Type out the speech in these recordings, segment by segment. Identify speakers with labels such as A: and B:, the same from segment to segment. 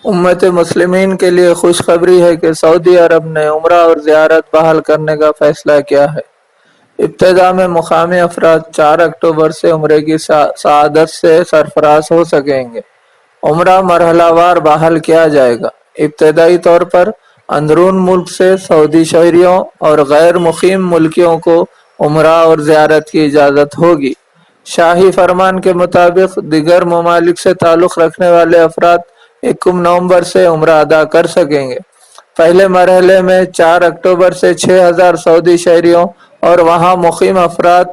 A: امت مسلمین کے لیے خوشخبری ہے کہ سعودی عرب نے عمرہ اور زیارت بحال کرنے کا فیصلہ کیا ہے۔ ابتدا میں مقامی افراد 4 اکتوبر سے عمرے کی سعادت سے سرفراز ہو سکیں گے۔ عمرہ مرحلہ وار بحال کیا جائے گا۔ ابتدائی طور پر اندرون ملک سے سعودی شہریوں اور غیر مقیم ملکیوں کو عمرہ اور زیارت کی اجازت ہوگی۔ شاہی فرمان کے مطابق دیگر ممالک سے تعلق رکھنے والے افراد 1 نومبر سے عمرہ ادا کر سکیں گے۔ پہلے مرحلے میں 4 اکتوبر سے 6000 سعودی شہریوں اور وہاں مقیم افراد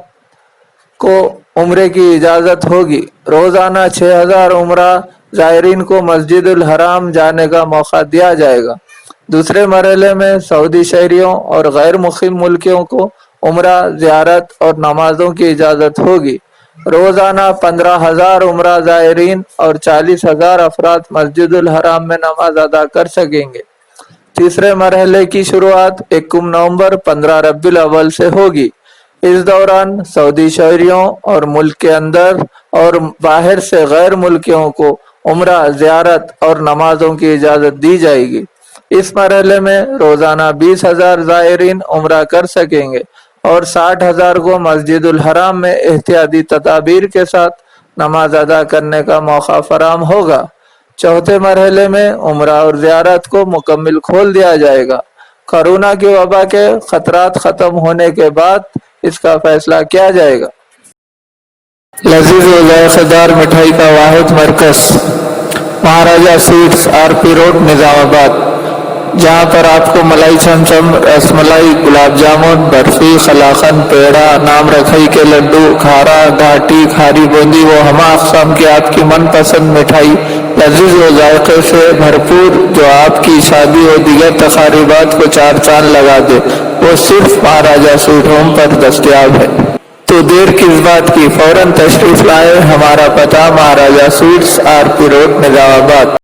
A: کو عمرے کی اجازت ہوگی۔ روزانہ 6000 عمرہ زائرین کو مسجد الحرام جانے کا موقع دیا جائے گا۔ دوسرے مرحلے میں سعودی شہریوں اور غیر مقیم ملکیوں کو عمرہ، زیارت اور نمازوں کی اجازت ہوگی۔ روزانہ 15000 عمرہ زائرین اور 40000 افراد مسجد الحرام میں نماز ادا کر سکیں گے۔ تیسرے مرحلے کی شروعات 1 نومبر 15 ربیع الاول سے ہوگی۔ اس دوران سعودی شہریوں اور ملک کے اندر اور باہر سے غیر ملکیوں کو عمرہ، زیارت اور نمازوں کی اجازت دی جائے گی۔ اس مرحلے میں روزانہ 20000 زائرین عمرہ کر سکیں گے اور 60000 کو مسجد الحرام میں احتیاطی تدابیر کے ساتھ نماز ادا کرنے کا موقع فراہم ہوگا۔ چوتھے مرحلے میں عمرہ اور زیارت کو مکمل کھول دیا جائے گا۔ کورونا کی وبا کے خطرات ختم ہونے کے بعد اس کا فیصلہ کیا جائے گا۔ لذیذ و ذائقہ دار مٹھائی کا واحد مرکز مہاراجہ سویٹس، RP روڈ، نظام آباد، جہاں پر آپ کو ملائی چمچم، رس ملائی، گلاب جامن، برفی، قلاقند، پیڑا، نام رکھائی کے لڈو، کھارا، گھاٹی، کھاری بوندی و ہمہ اقسام کی آپ کی من پسند مٹھائی لذیذ و ذائقے سے بھرپور جو آپ کی شادی و دیگر تقریبات کو 4 چاند لگا دے، وہ صرف مہاراجہ سویٹ ہوم پر دستیاب ہے۔ تو دیر کس بات کی، فوراً تشریف لائیں۔ ہمارا پتہ مہاراجہ سویٹس، RP روڈ، نظام آباد۔